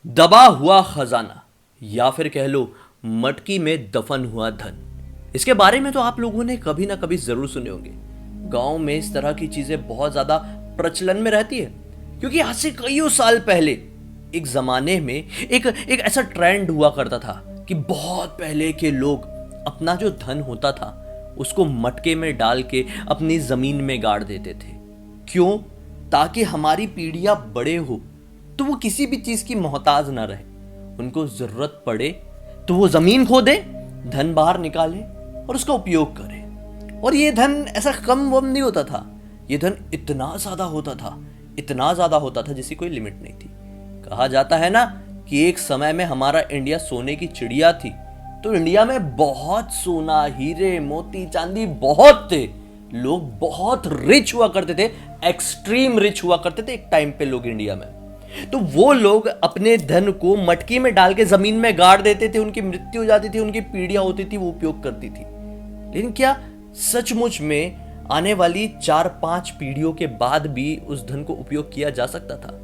दबा हुआ खजाना या फिर कह लो मटकी में दफन हुआ धन। इसके बारे में तो आप लोगों ने कभी ना कभी जरूर सुने होंगे। गांव में इस तरह की चीजें बहुत ज्यादा प्रचलन में रहती है, क्योंकि आज से कईयों साल पहले एक जमाने में एक ऐसा ट्रेंड हुआ करता था कि बहुत पहले के लोग अपना जो धन होता था उसको मटके में डाल के अपनी जमीन में गाड़ देते थे। क्यों? ताकि हमारी पीढ़ियां बड़े हो तो वो किसी भी चीज की मोहताज ना रहे, उनको जरूरत पड़े तो वो जमीन खोदे, धन बाहर निकाले और उसका उपयोग करें। और ये धन ऐसा कम वम नहीं होता था, ये धन इतना ज्यादा होता था, इतना ज्यादा होता था जिसकी कोई लिमिट नहीं थी। कहा जाता है ना कि एक समय में हमारा इंडिया सोने की चिड़िया थी, तो इंडिया में बहुत सोना, हीरे, मोती, चांदी बहुत थे। लोग बहुत रिच हुआ करते थे, एक्सट्रीम रिच हुआ करते थे एक टाइम पे लोग इंडिया में। तो वो लोग अपने धन को मटकी में डाल के जमीन में गाड़ देते थे, उनकी मृत्यु हो जाती थी, उनकी पीढ़ियां होती थी, वो उपयोग करती थी। लेकिन क्या सचमुच में आने वाली 4-5 पीढ़ियों के बाद भी उस धन को उपयोग किया जा सकता था?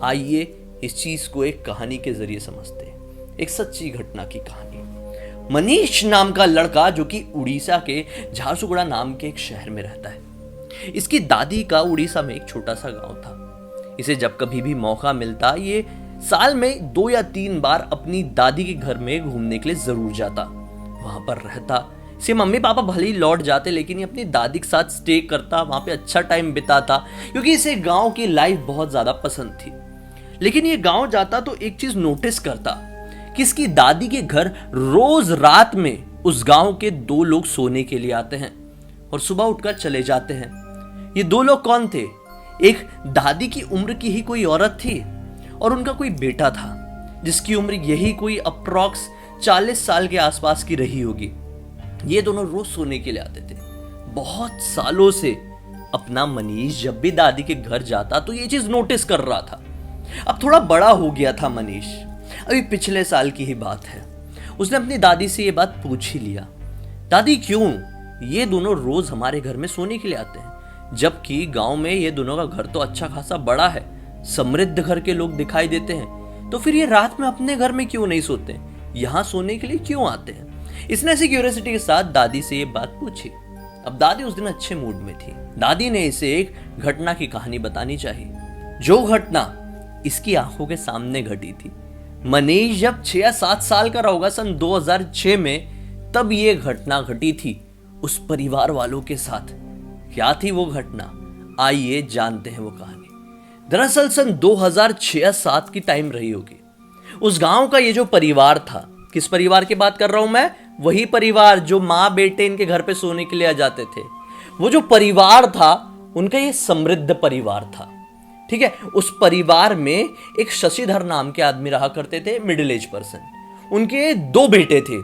आइए इस चीज को एक कहानी के जरिए समझते हैं, एक सच्ची घटना की कहानी। मनीष नाम का लड़का जो कि उड़ीसा के झारसुगुड़ा नाम के एक शहर में रहता है। इसकी दादी का उड़ीसा में एक छोटा सा गांव था। इसे जब कभी भी मौका मिलता ये साल में 2 या 3 बार अपनी दादी के घर में घूमने के लिए जरूर जाता, वहां पर रहता। इसे मम्मी पापा भले ही लौट जाते लेकिन ये अपनी दादी के साथ स्टे करता, वहां पे अच्छा टाइम बिताता, क्योंकि इसे गांव की लाइफ बहुत ज्यादा पसंद थी। लेकिन ये गांव जाता तो एक चीज नोटिस करता कि इसकी दादी के घर रोज रात में उस गांव के 2 लोग सोने के लिए आते हैं और सुबह उठकर चले जाते हैं। ये 2 लोग कौन थे? एक दादी की उम्र की ही कोई औरत थी और उनका कोई बेटा था जिसकी उम्र यही कोई अप्रॉक्स 40 साल के आसपास की रही होगी। ये दोनों रोज सोने के लिए आते थे बहुत सालों से। अपना मनीष जब भी दादी के घर जाता तो ये चीज नोटिस कर रहा था। अब थोड़ा बड़ा हो गया था मनीष, अभी पिछले साल की ही बात है। उसने अपनी दादी से ये बात पूछ ही लिया, दादी क्यों ये दोनों रोज हमारे घर में सोने के लिए आते हैं, जबकि गांव में ये दोनों का घर तो अच्छा खासा बड़ा है, समृद्ध घर के लोग दिखाई देते हैं, तो फिर ये रात में अपने घर में क्यों नहीं सोते, यहां सोने के लिए क्यों आते हैं? इसने ऐसी क्यूरियोसिटी के साथ दादी से ये बात पूछी। अब दादी उस दिन अच्छे मूड में थी। दादी ने इसे एक घटना की कहानी बतानी चाहिए, जो घटना इसकी आंखों के सामने घटी थी। मनीष जब 6 या 7 साल का होगा सन 2006 में, तब ये घटना घटी थी उस परिवार वालों के साथ। क्या थी वो घटना? आइए जानते हैं वो कहानी। दरअसल सन 2006-7 की टाइम रही होगी। उस गांव का ये जो परिवार था, किस परिवार की बात कर रहा हूं मैं? वही परिवार जो माँ बेटे इनके घर पे सोने के लिए आ जाते थे। वो जो परिवार था उनका ये समृद्ध परिवार था, ठीक है। उस परिवार में एक शशिधर नाम के आदमी रहा करते थे, मिडिल एज पर्सन। उनके 2 बेटे थे,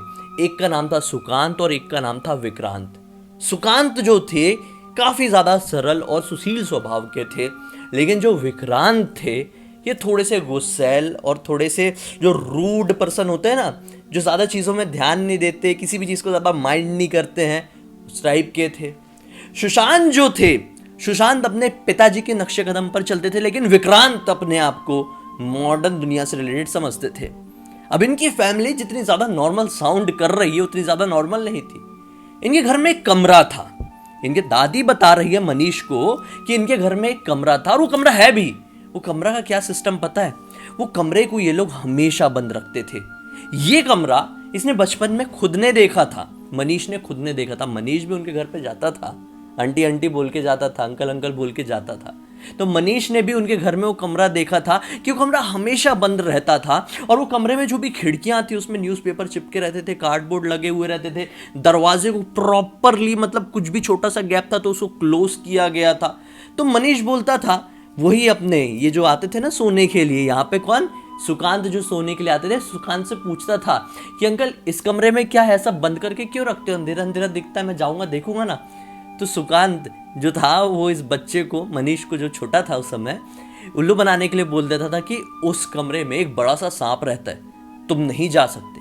एक का नाम था सुकांत और एक का नाम था विक्रांत। सुकांत जो थे काफी ज्यादा सरल और सुशील स्वभाव के थे, लेकिन जो विक्रांत थे ये थोड़े से गुस्सैल और थोड़े से जो रूड पर्सन होते हैं ना, जो ज्यादा चीजों में ध्यान नहीं देते, किसी भी चीज को ज्यादा माइंड नहीं करते हैं, उस टाइप के थे। सुशांत जो थे, सुशांत अपने पिताजी के नक्शे कदम पर चलते थे, लेकिन विक्रांत अपने आप को मॉडर्न दुनिया से रिलेटेड समझते थे। अब इनकी फैमिली जितनी ज्यादा नॉर्मल साउंड कर रही है उतनी ज्यादा नॉर्मल नहीं थी। इनके घर में एक कमरा था। इनके दादी बता रही है मनीष को कि इनके घर में एक कमरा था, और वो कमरा है भी। वो कमरा का क्या सिस्टम पता है? वो कमरे को ये लोग हमेशा बंद रखते थे। ये कमरा इसने बचपन में खुद ने देखा था, मनीष ने खुद ने देखा था। मनीष भी उनके घर पे जाता था, आंटी आंटी बोल के जाता था, अंकल अंकल बोल के जाता था। तो मनीष ने भी उनके घर में वो कमरा देखा था कि वो कमरा हमेशा बंद रहता था, और वो कमरे में जो भी खिड़कियां थी उसमें न्यूज़पेपर चिपके रहते थे, कार्डबोर्ड लगे हुए रहते थे, दरवाजे को प्रॉपरली, मतलब कुछ भी छोटा सा गैप था तो उसको क्लोज किया गया था। तो मनीष बोलता था, वही अपने ये जो आते थे ना सोने के लिए, यहाँ पे कौन? सुकांत जो सोने के लिए आते थे, सुकांत से पूछता था कि अंकल इस कमरे में क्या है, सब बंद करके क्यों रखते हो, अंधेरा अंधेरा दिखता है, मैं जाऊंगा देखूंगा ना। तो सुकांत जो था वो इस बच्चे को, मनीष को, जो छोटा था उस समय, उल्लू बनाने के लिए बोल देता था कि उस कमरे में एक बड़ा सा सांप रहता है, तुम नहीं जा सकते।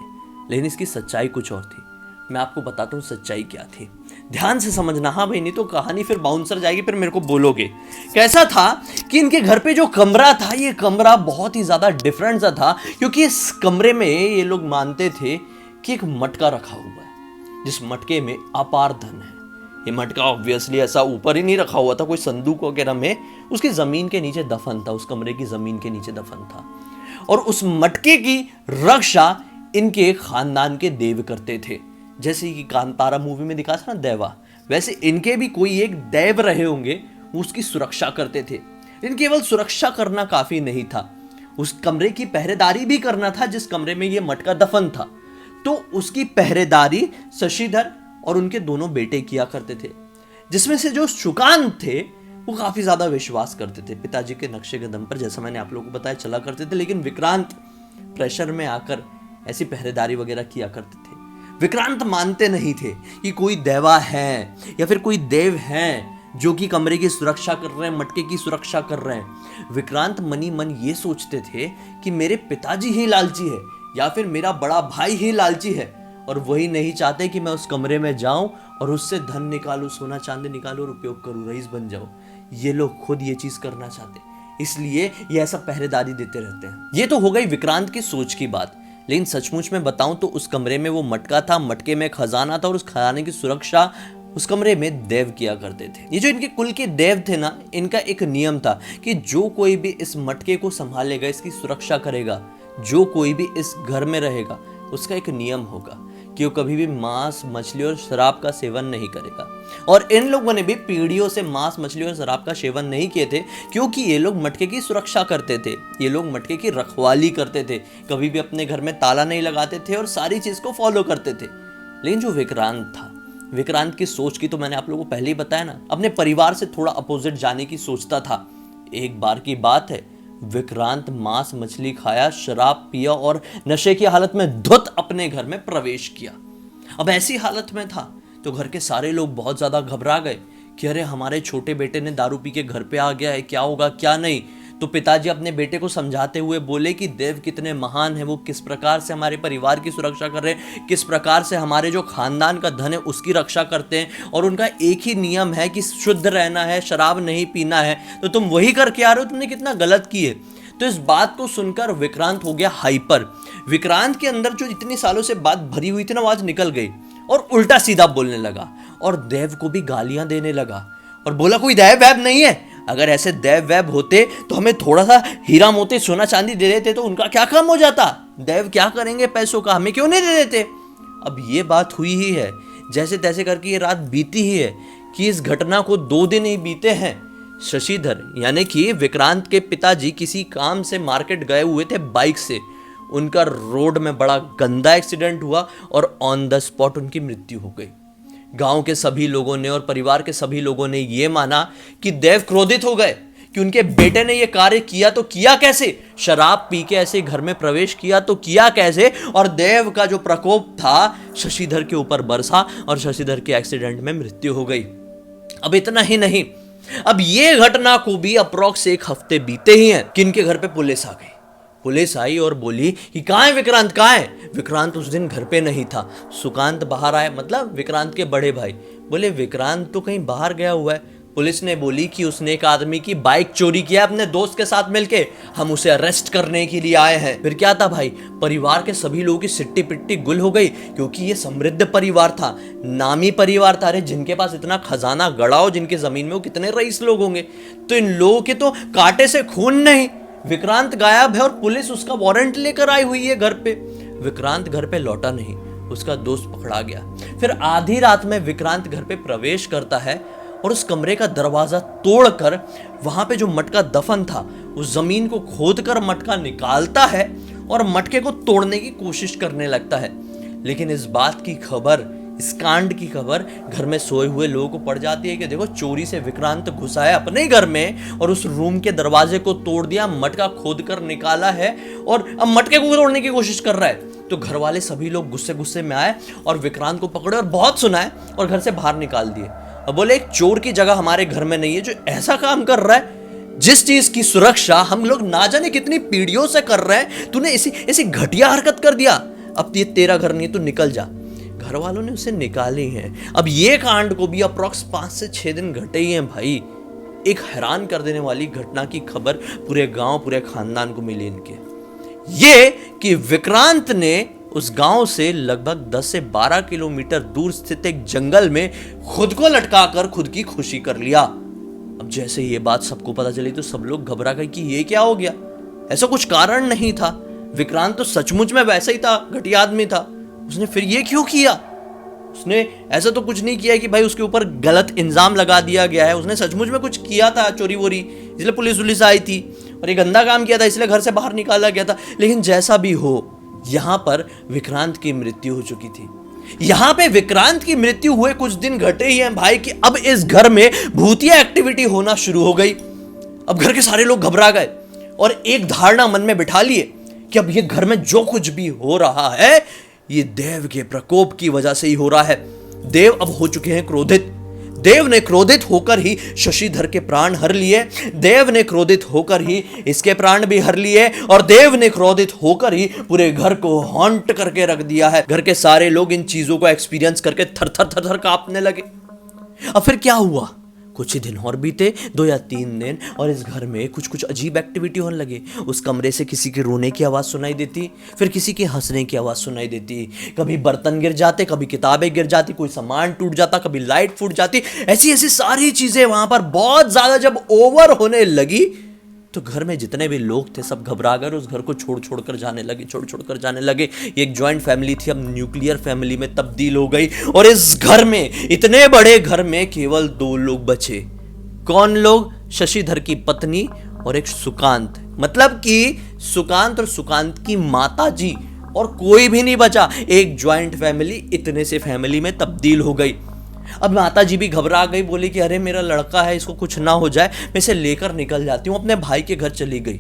लेकिन इसकी सच्चाई कुछ और थी। मैं आपको बताता हूँ सच्चाई क्या थी। ध्यान से समझना, हाँ भाई, नहीं तो कहानी फिर बाउंसर जाएगी, फिर मेरे को बोलोगे। कैसा था कि इनके घर पे जो कमरा था, ये कमरा बहुत ही ज्यादा डिफरेंट सा था, क्योंकि इस कमरे में ये लोग मानते थे कि एक मटका रखा हुआ है, जिस मटके में अपार धन है। ये मटका ऑब्वियसली ऐसा ऊपर ही नहीं रखा हुआ था कोई संदूक वगैरह में, उसकी जमीन के नीचे दफन था, उस कमरे की जमीन के नीचे दफन था। और उस मटके की रक्षा इनके खानदान के देव करते थे। जैसे कि कांतारा मूवी में दिखा था ना देवा, वैसे इनके भी कोई एक देव रहे होंगे, वो उसकी सुरक्षा करते थे। लेकिन केवल सुरक्षा करना काफी नहीं था, उस कमरे की पहरेदारी भी करना था जिस कमरे में ये मटका दफन था। तो उसकी पहरेदारी शशिधर और उनके दोनों बेटे किया करते थे, जिसमें से जो सुकांत थे वो काफी ज्यादा विश्वास करते थे पिताजी के नक्शे कदम पर, जैसा मैंने आप लोगों को बताया चला करते थे। लेकिन विक्रांत प्रेशर में आकर ऐसी पहरेदारी वगैरह किया करते थे। विक्रांत मानते नहीं थे कि कोई देवा है या फिर कोई देव है जो कि कमरे की सुरक्षा कर रहे हैं, मटके की सुरक्षा कर रहे हैं। विक्रांत मनी मन ये सोचते थे कि मेरे पिताजी ही लालची है या फिर मेरा बड़ा भाई ही लालची है, और वही नहीं चाहते कि मैं उस कमरे में जाऊं और उससे धन निकालूं, सोना चांदी निकालूं और उपयोग करूं, रईस बन जाऊं। ये लोग खुद ये चीज करना चाहते, इसलिए ये ऐसा पहरेदारी देते रहते हैं। ये तो हो गई विक्रांत की सोच की बात, लेकिन सचमुच में बताऊं तो उस कमरे में वो मटका था, मटके में खजाना था, और उस खजाने की सुरक्षा उस कमरे में देव किया करते थे। ये जो इनके कुल के देव थे ना, इनका एक नियम था कि जो कोई भी इस मटके को संभालेगा, इसकी सुरक्षा करेगा, जो कोई भी इस घर में रहेगा, उसका एक नियम होगा कि वो कभी भी मांस, मछली और शराब का सेवन नहीं करेगा। और इन लोगों ने भी पीढ़ियों से मांस, मछली और शराब का सेवन नहीं किए थे, क्योंकि ये लोग मटके की सुरक्षा करते थे, ये लोग मटके की रखवाली करते थे, कभी भी अपने घर में ताला नहीं लगाते थे और सारी चीज को फॉलो करते थे। लेकिन जो विक्रांत था, विक्रांत की सोच की तो मैंने आप लोगों को पहले ही बताया ना, अपने परिवार से थोड़ा अपोजिट जाने की सोचता था। एक बार की बात है, विक्रांत मांस मछली खाया, शराब पिया और नशे की हालत में धुत अपने घर में प्रवेश किया। अब ऐसी हालत में था तो घर के सारे लोग बहुत ज्यादा घबरा गए कि अरे हमारे छोटे बेटे ने दारू पी के घर पे आ गया है, क्या होगा क्या नहीं। तो पिताजी अपने बेटे को समझाते हुए बोले कि देव कितने महान है, वो किस प्रकार से हमारे परिवार की सुरक्षा कर रहे हैं, किस प्रकार से हमारे जो खानदान का धन है उसकी रक्षा करते हैं, और उनका एक ही नियम है कि शुद्ध रहना है, शराब नहीं पीना है। तो तुम वही करके आ रहे हो, तुमने कितना गलत किए। तो इस बात को सुनकर विक्रांत हो गया हाइपर। विक्रांत के अंदर जो इतनी सालों से बात भरी हुई थी ना, वो आज निकल गई और उल्टा सीधा बोलने लगा और देव को भी गालियां देने लगा और बोला कोई देव वैब नहीं है, अगर ऐसे देव वैब होते तो हमें थोड़ा सा हीरा मोती सोना चांदी दे देते तो उनका क्या काम हो जाता, देव क्या करेंगे पैसों का, हमें क्यों नहीं दे देते। अब ये बात हुई ही है, जैसे तैसे करके ये रात बीती ही है कि इस घटना को 2 दिन ही बीते हैं। शशिधर यानी कि विक्रांत के पिताजी किसी काम से मार्केट गए हुए थे बाइक से, उनका रोड में बड़ा गंदा एक्सीडेंट हुआ और ऑन द स्पॉट उनकी मृत्यु हो गई। गांव के सभी लोगों ने और परिवार के सभी लोगों ने यह माना कि देव क्रोधित हो गए कि उनके बेटे ने यह कार्य किया तो किया कैसे, शराब पी के ऐसे घर में प्रवेश किया तो किया कैसे, और देव का जो प्रकोप था शशिधर के ऊपर बरसा और शशिधर के एक्सीडेंट में मृत्यु हो गई। अब इतना ही नहीं, अब ये घटना को भी अप्रॉक्स 1 हफ्ते बीते ही हैं कि इनके घर पे पुलिस आ गई। पुलिस आई और बोली कि कहाँ है विक्रांत, कहाँ है। विक्रांत उस दिन घर पे नहीं था। सुकांत बाहर आए, मतलब विक्रांत के बड़े भाई बोले विक्रांत तो कहीं बाहर गया हुआ है। पुलिस ने बोली कि उसने एक आदमी की बाइक चोरी किया अपने दोस्त के साथ मिलके, हम उसे अरेस्ट करने के लिए आए हैं। फिर क्या था भाई, परिवार के सभी लोगों की सिट्टी पिट्टी गुल हो गई, क्योंकि ये समृद्ध परिवार था, नामी परिवार था। अरे जिनके पास इतना खजाना गड़ा हो, जिनके जमीन में वो कितने रईस लोग होंगे, तो इन लोगों के तो कांटे से खून नहीं। विक्रांत गायब है और पुलिस उसका वारंट लेकर आई हुई है घर पे। विक्रांत घर पे लौटा नहीं, उसका दोस्त पकड़ा गया। फिर आधी रात में विक्रांत घर पे प्रवेश करता है और उस कमरे का दरवाजा तोड़कर वहां पे जो मटका दफन था उस जमीन को खोदकर मटका निकालता है और मटके को तोड़ने की कोशिश करने लगता है। लेकिन इस बात की खबर, इस कांड की खबर घर में सोए हुए लोगों को पड़ जाती है कि देखो चोरी से विक्रांत घुसा है अपने घर में और उस रूम के दरवाजे को तोड़ दिया, मटका खोदकर निकाला है और अब मटके को तोड़ने की कोशिश कर रहा है। तो घर वाले सभी लोग गुस्से गुस्से में आए और विक्रांत को पकड़े और बहुत सुनाए और घर से बाहर निकाल दिए। अब बोले एक चोर की जगह हमारे घर में नहीं है जो ऐसा काम कर रहा है, जिस चीज की सुरक्षा हम लोग ना जाने कितनी पीढ़ियों से कर रहे हैं, तूने ऐसी घटिया हरकत कर दिया। अब ये तेरा घर नहीं, तू निकल जा। घर वालों ने उसे निकाली हैं। अब ये कांड को भी अप्रॉक्स 5 से 6 दिन घटे ही हैं भाई। एक हैरान कर देने वाली घटना की खबर पूरे गांव, पूरे खानदान को मिली इनके, ये कि विक्रांत ने उस गांव से लगभग 10 से 12 किलोमीटर दूर स्थित एक जंगल में खुद को लटकाकर खुद की खुशी कर लिया। अब जैसे ये बात सबको पता चली तो सब लोग घबरा गए कि ये क्या हो गया। ऐसा कुछ कारण नहीं था, विक्रांत तो सचमुच में वैसा ही था, घटिया आदमी था। उसने फिर ये क्यों किया? उसने ऐसा तो कुछ नहीं किया कि भाई उसके ऊपर गलत इल्जाम लगा दिया गया है। उसने सचमुच में कुछ किया था, चोरी वोरी, इसलिए पुलिस आई थी और ये गंदा काम किया था, इसलिए घर से बाहर निकाला गया था। लेकिन जैसा भी हो, यहां पर विक्रांत की मृत्यु हो चुकी थी। यहां पे विक्रांत की मृत्यु हुए कुछ दिन घटे ही हैं भाई कि अब इस घर में भूतिया एक्टिविटी होना शुरू हो गई। अब घर के सारे लोग घबरा गए और एक धारणा मन में बिठा लिए कि अब ये घर में जो कुछ भी हो रहा है ये देव के प्रकोप की वजह से ही हो रहा है। देव अब हो चुके हैं क्रोधित। देव ने क्रोधित होकर ही शशिधर के प्राण हर लिए, देव ने क्रोधित होकर ही इसके प्राण भी हर लिए और देव ने क्रोधित होकर ही पूरे घर को हॉन्ट करके रख दिया है। घर के सारे लोग इन चीजों को एक्सपीरियंस करके थर थर थर थर कांपने लगे। अब फिर क्या हुआ? कुछ ही दिन और बीते, 2 या 3 दिन, और इस घर में कुछ कुछ अजीब एक्टिविटी होने लगे। उस कमरे से किसी के रोने की आवाज़ सुनाई देती, फिर किसी के हंसने की आवाज़ सुनाई देती। कभी बर्तन गिर जाते, कभी किताबें गिर जाती, कोई सामान टूट जाता, कभी लाइट फूट जाती। ऐसी ऐसी सारी चीज़ें वहाँ पर बहुत ज़्यादा जब ओवर होने लगी तो घर में जितने भी लोग थे सब घबरा गए, उस घर को छोड़ छोड़ कर जाने लगे। ये एक जॉइंट फैमिली थी, अब न्यूक्लियर फैमिली में तब्दील हो गई और इस घर में, इतने बड़े घर में केवल 2 लोग बचे। कौन लोग? शशिधर की पत्नी और एक सुकांत, मतलब कि सुकांत और सुकांत की माता जी, और कोई भी नहीं बचा। एक जॉइंट फैमिली इतने से फैमिली में तब्दील हो गई। अब माता जी भी घबरा गई, बोली कि अरे मेरा लड़का है, इसको कुछ ना हो जाए, मैं इसे लेकर निकल जाती हूँ। अपने भाई के घर चली गई।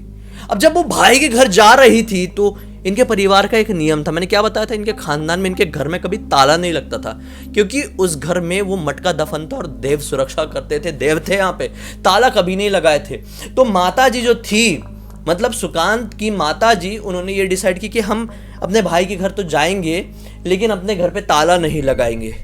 अब जब वो भाई के घर जा रही थी तो इनके परिवार का एक नियम था, मैंने क्या बताया था, इनके खानदान में, इनके घर में कभी ताला नहीं लगता था, क्योंकि उस घर में वो मटका दफन था और देव सुरक्षा करते थे, देव थे यहाँ पे, ताला कभी नहीं लगाए थे। तो माता जी जो थी, मतलब सुकांत की माता जी, उन्होंने ये डिसाइड की कि हम अपने भाई के घर तो जाएंगे लेकिन अपने घर पे ताला नहीं लगाएंगे।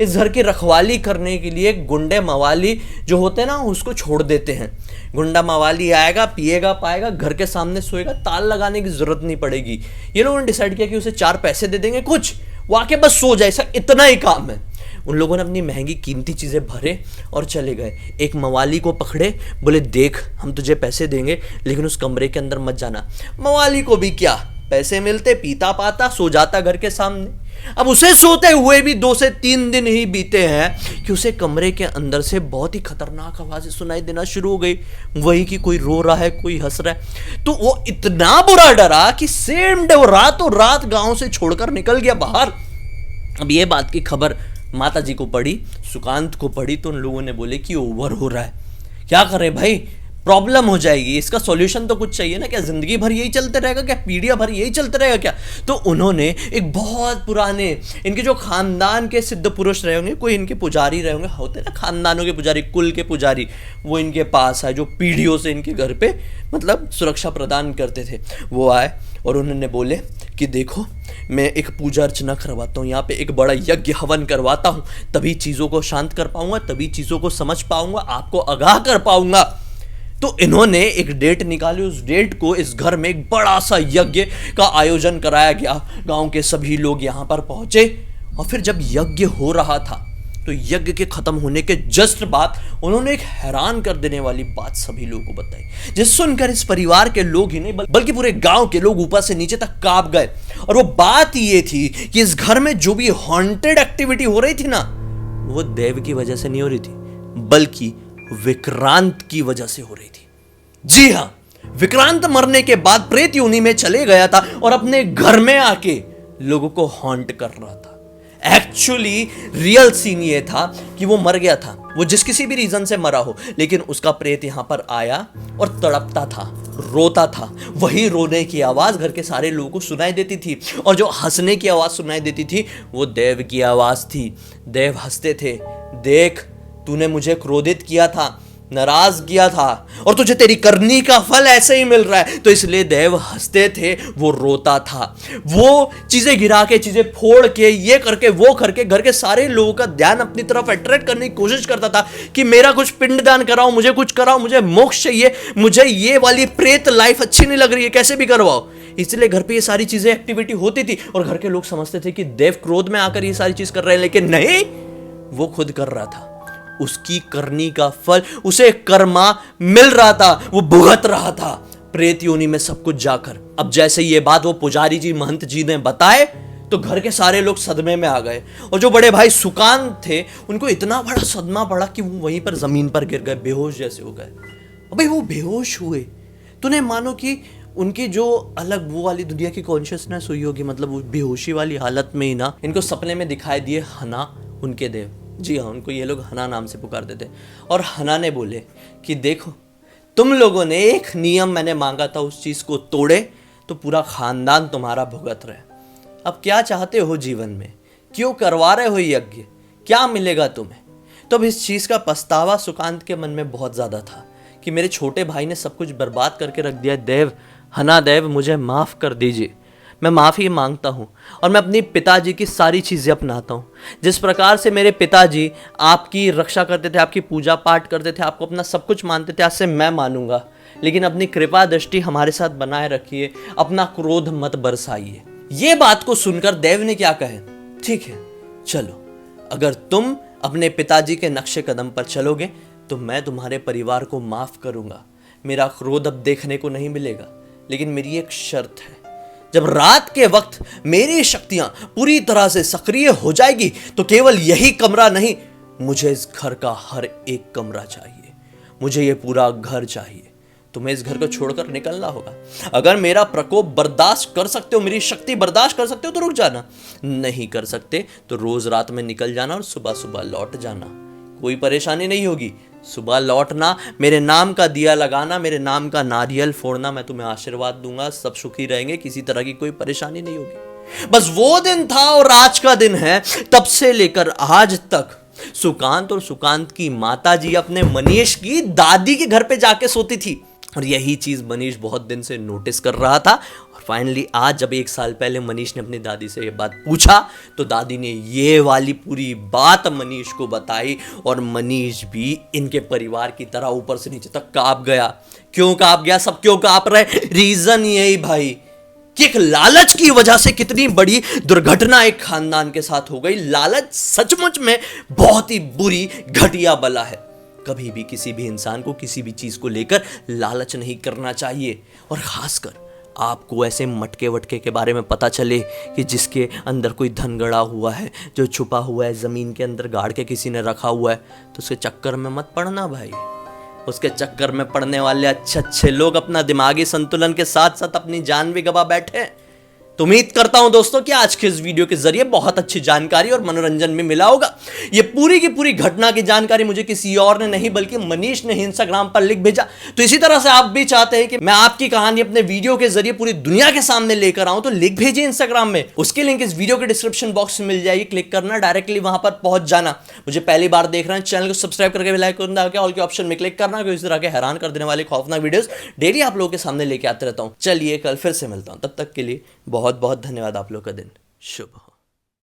इस घर की रखवाली करने के लिए गुंडे मवाली जो होते हैं ना, उसको छोड़ देते हैं। गुंडा मवाली आएगा, पिएगा, पाएगा, घर के सामने सोएगा, ताला लगाने की जरूरत नहीं पड़ेगी। ये लोगों ने डिसाइड किया कि उसे 4 पैसे दे देंगे, कुछ वो आके बस सो जाए, ऐसा इतना ही काम है। उन लोगों ने अपनी महंगी कीमती चीजें भरे और चले गए। एक मवाली को पकड़े, बोले देख हम तुझे पैसे देंगे लेकिन उस कमरे के अंदर मत जाना। मवाली को भी क्या पैसे मिलते, पीता पाता सो जाता घर के सामने। अब उसे सोते हुए भी 2 से 3 दिन ही बीते हैं कि उसे कमरे के अंदर से बहुत ही खतरनाक आवाजें सुनाई देना शुरू हो गई। वही कि कोई रो रहा है, कोई हंस रहा है। तो वो इतना बुरा डरा कि सेम डे वो रातों रात गांव से छोड़कर निकल गया बाहर। अब ये बात की खबर माता जी को पड़ी, सुकांत को पड़ी, तो उन लोगों ने बोले कि ओवर हो रहा है, क्या करें भाई, प्रॉब्लम हो जाएगी, इसका सॉल्यूशन तो कुछ चाहिए ना। क्या जिंदगी भर यही चलते रहेगा? क्या पीढ़ियां भर यही चलते रहेगा क्या? तो उन्होंने एक बहुत पुराने, इनके जो खानदान के सिद्ध पुरुष रहे होंगे, कोई इनके पुजारी रहे होंगे, होते ना खानदानों के पुजारी, कुल के पुजारी, वो इनके पास आए, जो पीढ़ियों से इनके घर पे मतलब सुरक्षा प्रदान करते थे। वो आए और उन्होंने बोले कि देखो मैं एक पूजा अर्चना करवाता हूँ, यहाँ पे एक बड़ा यज्ञ हवन करवाता हूँ, तभी चीज़ों को शांत कर पाऊंगा, तभी चीज़ों को समझ पाऊंगा, आपको आगाह कर पाऊंगा। तो इन्होंने एक डेट निकाली, उस डेट को इस घर में एक बड़ा सा यज्ञ का आयोजन कराया गया। गांव के सभी लोग यहाँ पर पहुंचे और फिर जब यज्ञ हो रहा था तो यज्ञ के खत्म होने के जस्ट बाद उन्होंने एक हैरान कर देने वाली बात सभी लोगों को बताई, जिस सुनकर इस परिवार के लोग ही नहीं बल्कि पूरे गांव के लोग ऊपर से नीचे तक कांप गए। और वो बात ये थी कि इस घर में जो भी हॉन्टेड एक्टिविटी हो रही थी ना, वो देव की वजह से नहीं हो रही थी, बल्कि विक्रांत की वजह से हो रही थी। जी हां, विक्रांत मरने के बाद प्रेत योनि में चले गया था और अपने घर में आके लोगों को हॉन्ट कर रहा था। एक्चुअली रियल सीन ये था कि वो मर गया था, वो जिस किसी भी रीजन से मरा हो, लेकिन उसका प्रेत यहां पर आया और तड़पता था, रोता था। वही रोने की आवाज घर के सारे लोगों को सुनाई देती थी और जो हंसने की आवाज सुनाई देती थी वो देव की आवाज थी। देव हंसते थे, देख तूने मुझे क्रोधित किया था, नाराज किया था और तुझे तेरी करनी का फल ऐसे ही मिल रहा है। तो इसलिए देव हंसते थे, वो रोता था, वो चीजें गिरा के, चीजें फोड़ के, ये करके वो करके घर के सारे लोगों का ध्यान अपनी तरफ अट्रैक्ट करने की कोशिश करता था कि मेरा कुछ पिंडदान कराओ, मुझे कुछ कराओ, मुझे मोक्ष चाहिए, मुझे ये वाली प्रेत लाइफ अच्छी नहीं लग रही है, कैसे भी करवाओ। इसलिए घर पे ये सारी चीजें एक्टिविटी होती थी और घर के लोग समझते थे कि देव क्रोध में आकर ये सारी चीज कर रहे हैं, लेकिन नहीं, वो खुद कर रहा था। उसकी करनी का फल उसे कर्मा मिल रहा था, वो भुगत रहा था प्रेत योनि में सब कुछ जाकर। अब जैसे ये बात वो पुजारी जी, महंत जी ने बताए तो घर के सारे लोग सदमे में आ गए और जो बड़े भाई सुकांत थे उनको इतना बड़ा सदमा पड़ा कि वो वहीं पर जमीन पर गिर गए, बेहोश जैसे हो गए। अबे वो बेहोश हुए, तूने मानो कि उनकी जो अलग वो वाली दुनिया की कॉन्शियसनेस हुई होगी, मतलब वो बेहोशी वाली हालत में ही ना इनको सपने में दिखाई दिए हना, उनके देव। जी हाँ, उनको ये लोग हना नाम से पुकारते थे। और हना ने बोले कि देखो, तुम लोगों ने एक नियम मैंने मांगा था, उस चीज को तोड़े तो पूरा खानदान तुम्हारा भुगत रहे। अब क्या चाहते हो जीवन में, क्यों करवा रहे हो यज्ञ, क्या मिलेगा तुम्हें? तो अब इस चीज का पछतावा सुकांत के मन में बहुत ज्यादा था कि मेरे छोटे भाई ने सब कुछ बर्बाद करके रख दिया। देव, हना देव, मुझे माफ कर दीजिए, मैं माफ़ी मांगता हूँ और मैं अपनी पिताजी की सारी चीज़ें अपनाता हूँ। जिस प्रकार से मेरे पिताजी आपकी रक्षा करते थे, आपकी पूजा पाठ करते थे, आपको अपना सब कुछ मानते थे, आज से मैं मानूंगा, लेकिन अपनी कृपा दृष्टि हमारे साथ बनाए रखिए, अपना क्रोध मत बरसाइए। ये बात को सुनकर देव ने क्या कहे, ठीक है चलो, अगर तुम अपने पिताजी के नक्शे कदम पर चलोगे तो मैं तुम्हारे परिवार को माफ़ करूँगा, मेरा क्रोध अब देखने को नहीं मिलेगा, लेकिन मेरी एक शर्त है, जब रात के वक्त मेरी शक्तियां पूरी तरह से सक्रिय हो जाएगी तो केवल यही कमरा नहीं, मुझे इस घर का हर एक कमरा चाहिए, मुझे ये पूरा घर चाहिए। तुम्हें इस घर को छोड़कर निकलना होगा। अगर मेरा प्रकोप बर्दाश्त कर सकते हो, मेरी शक्ति बर्दाश्त कर सकते हो तो रुक जाना, नहीं कर सकते तो रोज रात में निकल जाना और सुबह सुबह लौट जाना, कोई परेशानी नहीं होगी। सुबह लौटना, मेरे नाम का दिया लगाना, मेरे नाम का नारियल फोड़ना, मैं तुम्हें आशीर्वाद दूंगा, सब सुखी रहेंगे, किसी तरह की कोई परेशानी नहीं होगी। बस वो दिन था और आज का दिन है। तब से लेकर आज तक सुकांत और सुकांत की माता जी अपने मनीष की दादी के घर पे जाके सोती थी और यही चीज मनीष बहुत दिन से नोटिस कर रहा था। और फाइनली आज जब 1 साल पहले मनीष ने अपनी दादी से ये बात पूछा तो दादी ने ये वाली पूरी बात मनीष को बताई और मनीष भी इनके परिवार की तरह ऊपर से नीचे तक कांप गया। क्यों कांप गया, सब क्यों कांप रहे? रीजन यही भाई कि एक लालच की वजह से कितनी बड़ी दुर्घटना एक खानदान के साथ हो गई। लालच सचमुच में बहुत ही बुरी घटिया बला है। कभी भी किसी भी इंसान को किसी भी चीज को लेकर लालच नहीं करना चाहिए, और खासकर आपको ऐसे मटके वटके के बारे में पता चले कि जिसके अंदर कोई धन गड़ा हुआ है, जो छुपा हुआ है, जमीन के अंदर गाड़ के किसी ने रखा हुआ है, तो उसके चक्कर में मत पड़ना भाई। उसके चक्कर में पड़ने वाले अच्छे अच्छे लोग अपना दिमागी संतुलन के साथ साथ अपनी जान भी गवा बैठे। तो उम्मीद करता हूं दोस्तों कि आज के इस वीडियो के जरिए बहुत अच्छी जानकारी और मनोरंजन भी मिला होगा। ये पूरी की पूरी घटना की जानकारी मुझे किसी और ने नहीं बल्कि मनीष ने ही इंस्टाग्राम पर लिख भेजा। तो इसी तरह से आप भी चाहते हैं कि मैं आपकी कहानी अपने वीडियो के जरिए पूरी दुनिया के सामने लेकर आऊं तो लिख भेजिए इंस्टाग्राम में। उसकी लिंक इस वीडियो के डिस्क्रिप्शन बॉक्स में मिल जाएगी, क्लिक करना, डायरेक्टली वहां पर पहुंच जाना। मुझे पहली बार देख रहे हैं, चैनल को सब्सक्राइब करके बेल आइकन दबा के ऑल के ऑप्शन में क्लिक करना, क्योंकि इस तरह के हैरान कर देने वाले खौफनाक वीडियोस डेली आप लोगों के सामने लेके आते रहता हूं। चलिए कल फिर से मिलता हूं, तब तक के लिए बहुत बहुत धन्यवाद। आप लोग का दिन शुभ हो।